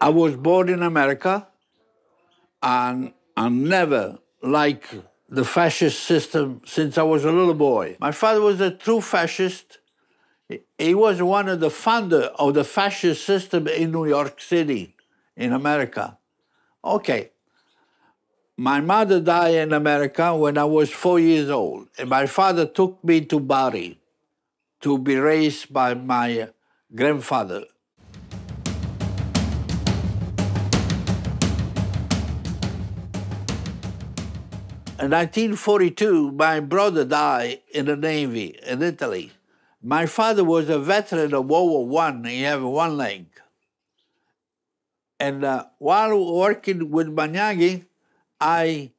I was born in America, and I never liked the fascist system since I was a little boy. My father was a true fascist. He was one of the founders of the fascist system in New York City, in America. Okay. My mother died in America when I was 4 years old, and my father took me to Bari to be raised by my grandfather. In 1942, my brother died in the Navy in Italy. My father was a veteran of World War I. He had one leg. And while working with Magnaghi, I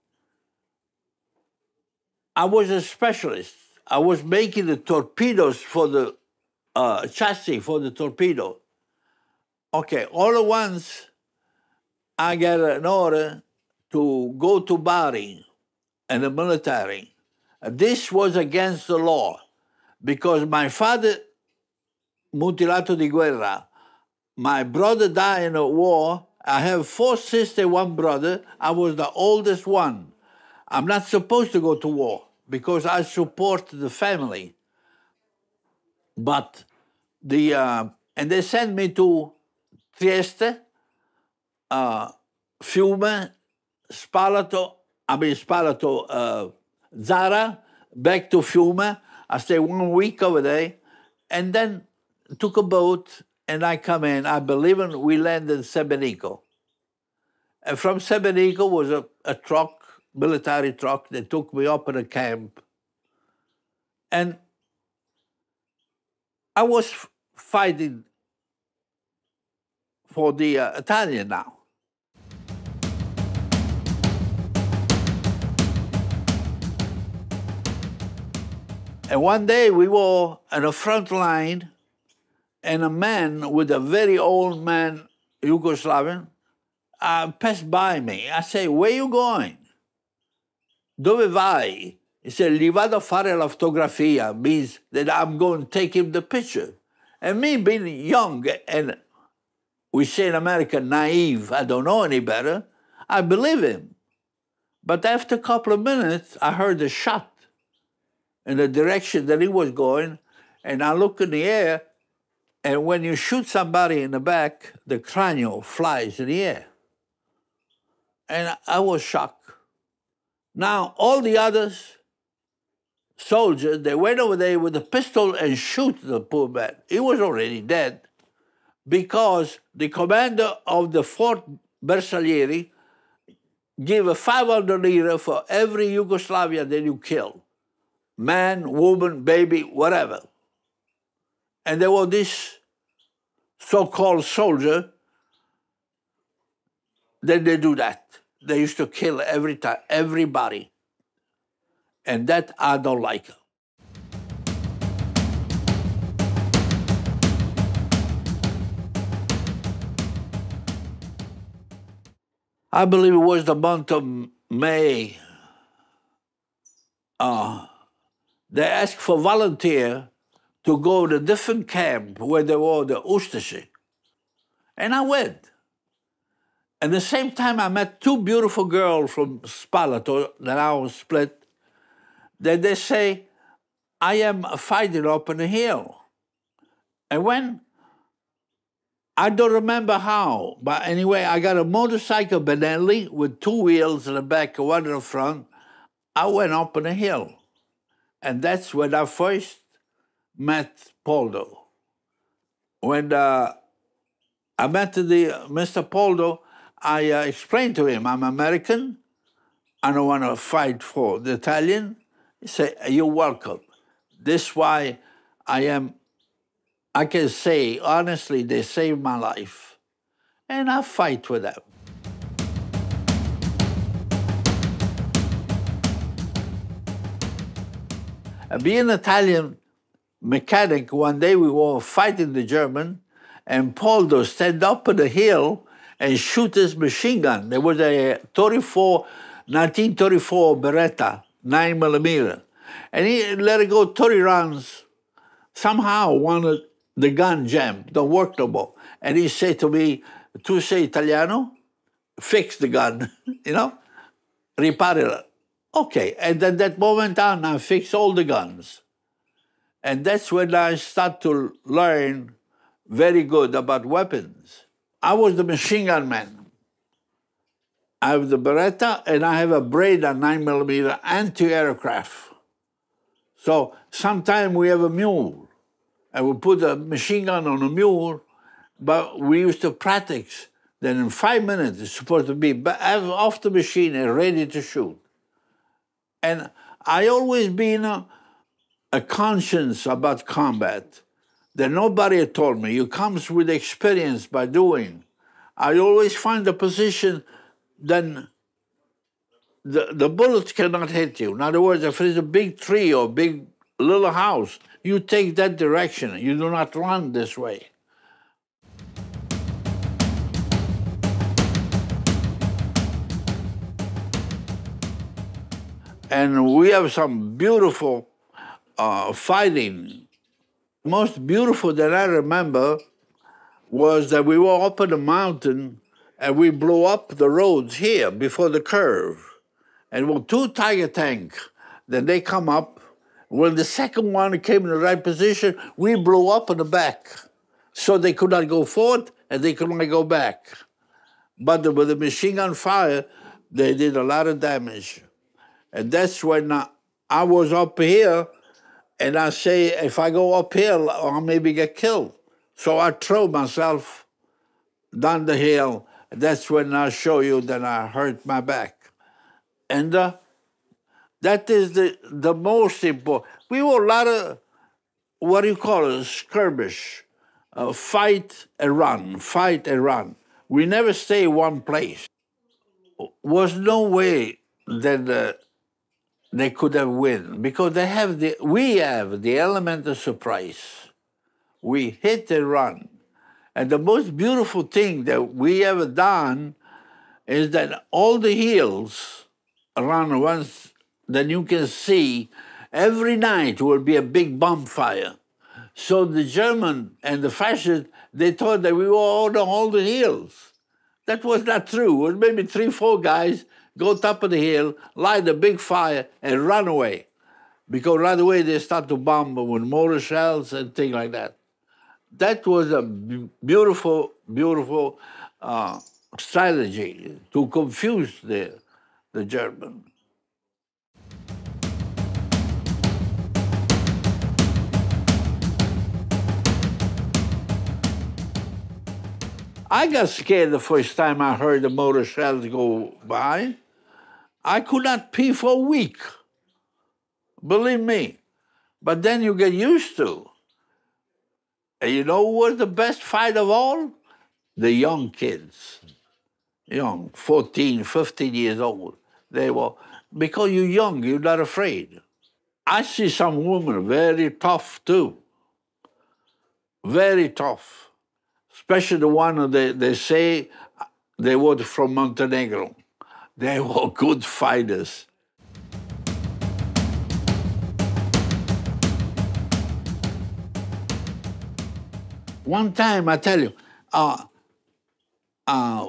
was a specialist. I was making the torpedoes for the chassis for the torpedo. Okay, all at once, I got an order to go to Bari in the military. This was against the law because my father, mutilato di guerra, my brother died in a war. I have 4 sisters, 1 brother. I was the oldest one. I'm not supposed to go to war because I support the family. But and they sent me to Trieste, Fiume, Zara, back to Fiume. I stayed 1 week over there, and then took a boat, and I come in. I believe we landed in Sebenico. And from Sebenico was a truck, military truck, that took me up in a camp. And I was fighting for the Italian now. And one day we were in the front line, and a man with a very old man, Yugoslavian, passed by me. I say, "Where you going?" "Dove vai?" He said, "Gli vado a fare la fotografia," means that I'm going to take him the picture. And me being young, and we say in America, naive, I don't know any better, I believe him. But after a couple of minutes, I heard a shot in the direction that he was going, and I look in the air, and when you shoot somebody in the back, the cranial flies in the air. And I was shocked. Now, all the others, soldiers, they went over there with a pistol and shoot the poor man. He was already dead because the commander of the Fort Bersaglieri gave a 500 lira for every Yugoslavia that you kill. Man, woman, baby, whatever. And there was this so-called soldier, then they do that. They used to kill every time, everybody. And that I don't like. I believe it was the month of May. They asked for volunteer to go to a different camp where there were the Ustashi. And I went. At the same time, I met 2 beautiful girls from Spalato, that I was split. That they say, I am fighting up on the hill. And when, I don't remember how, but anyway, I got a motorcycle Benelli with 2 wheels in the back and 1 in the front. I went up on the hill. And that's when I first met Poldo. When I met Mr. Poldo, I explained to him, I'm American, I don't want to fight for the Italian. He said, you're welcome. This is why I can say, honestly, they saved my life. And I fight with them. Being an Italian mechanic, one day we were fighting the German, and Poldo stand up on the hill and shoot his machine gun. There was a 1934 Beretta, 9mm. And he let it go 30 rounds. Somehow one of the gun jammed, don't work no more. And he said to me, tu sei italiano? Fix the gun, you know? Riparare. Okay, and at that moment on, I fix all the guns. And that's when I start to learn very good about weapons. I was the machine gun man. I have the Beretta, and I have a Breda 9mm anti-aircraft. So sometimes we have a mule, and we put a machine gun on a mule, but we used to practice. Then in 5 minutes, it's supposed to be off the machine and ready to shoot. And I always been a conscience about combat that nobody had told me. It comes with experience by doing. I always find a position then the bullets cannot hit you. In other words, if there's a big tree or big little house, you take that direction. You do not run this way. And we have some beautiful fighting. Most beautiful that I remember was that we were up on the mountain and we blew up the roads here before the curve. And with 2 Tiger tanks, then they come up. When the second one came in the right position, we blew up in the back. So they could not go forward and they could not go back. But with the machine gun fire, they did a lot of damage. And that's when I was up here, and I say, if I go up here, I'll maybe get killed. So I throw myself down the hill. That's when I show you that I hurt my back. And that is the most important. We were a lot of, what do you call it, skirmish, fight and run, fight and run. We never stay one place. Was no way that they could have win, because we have the element of surprise. We hit and run. And the most beautiful thing that we ever done is that all the hills around once that you can see, every night will be a big bonfire. So the German and the fascists, they thought that we were on all the hills. That was not true. It was maybe 3, 4 guys go top of the hill, light a big fire, and run away. Because right away they start to bomb with mortar shells and things like that. That was a beautiful, beautiful strategy to confuse the German. I got scared the first time I heard the mortar shells go by. I could not pee for a week, believe me. But then you get used to. And you know who was the best fight of all? The young kids. Young, 14, 15 years old. They were, because you're young, you're not afraid. I see some women very tough too. Very tough. Especially the one they say they were from Montenegro. They were good fighters. One time, I tell you,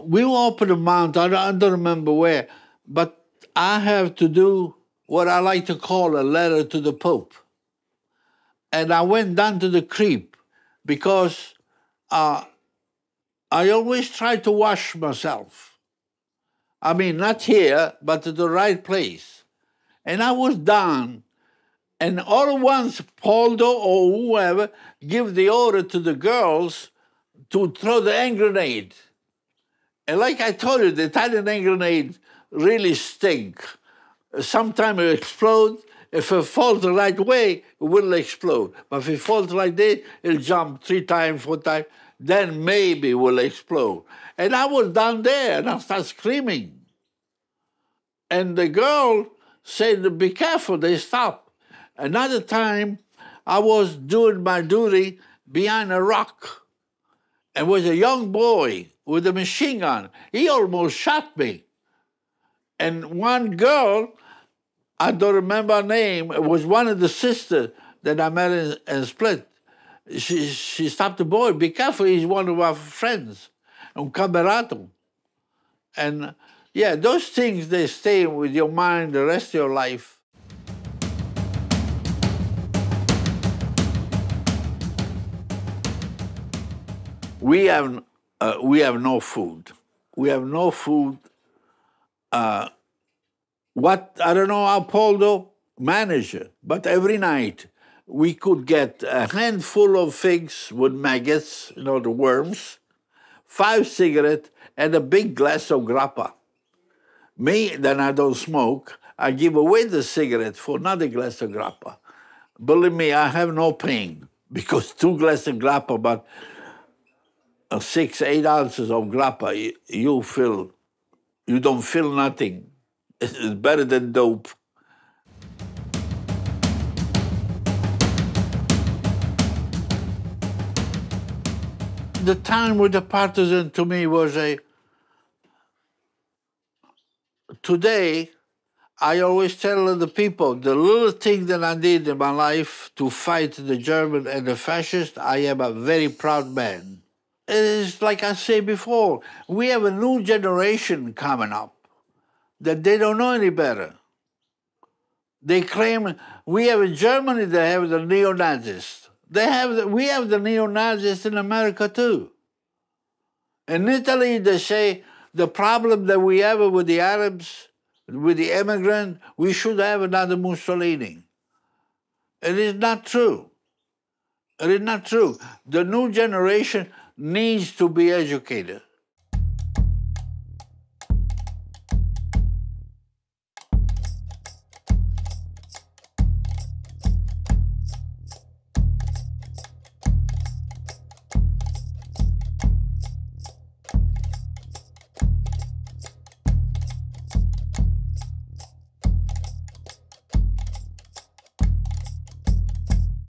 we were up in the mountain, I don't remember where, but I have to do what I like to call a letter to the Pope. And I went down to the creek because I always try to wash myself. I mean, not here, but at the right place. And I was down, and all at once, Poldo or whoever give the order to the girls to throw the hand grenade. And like I told you, the Italian hand grenade really stink. Sometimes it explodes. If it falls the right way, it will explode. But if it falls like this, it'll jump 3 times, 4 times. Then maybe it will explode. And I was down there, and I started screaming. And the girl said, be careful, they stopped. Another time, I was doing my duty behind a rock. And was a young boy with a machine gun. He almost shot me. And one girl, I don't remember her name, it was one of the sisters that I met in Split. She stopped the boy, be careful, he's one of our friends. un camerato. And yeah, those things, they stay with your mind the rest of your life. We have no food. We have no food. I don't know how Poldo managed it, but every night we could get a handful of figs with maggots, the worms, 5 cigarettes, and a big glass of grappa. Me, then I don't smoke, I give away the cigarette for another glass of grappa. Believe me, I have no pain, because 2 glasses of grappa, but 6-8 ounces of grappa, you don't feel nothing. It's better than dope. The time with the partisan to me was today, I always tell the people, the little thing that I did in my life to fight the German and the fascists, I am a very proud man. It's like I said before, we have a new generation coming up that they don't know any better. They claim, we have in Germany, they have the neo-Nazis. We have the neo-Nazis in America too. In Italy, they say the problem that we have with the Arabs, with the immigrant, we should have another Mussolini. It is not true. It is not true. The new generation needs to be educated.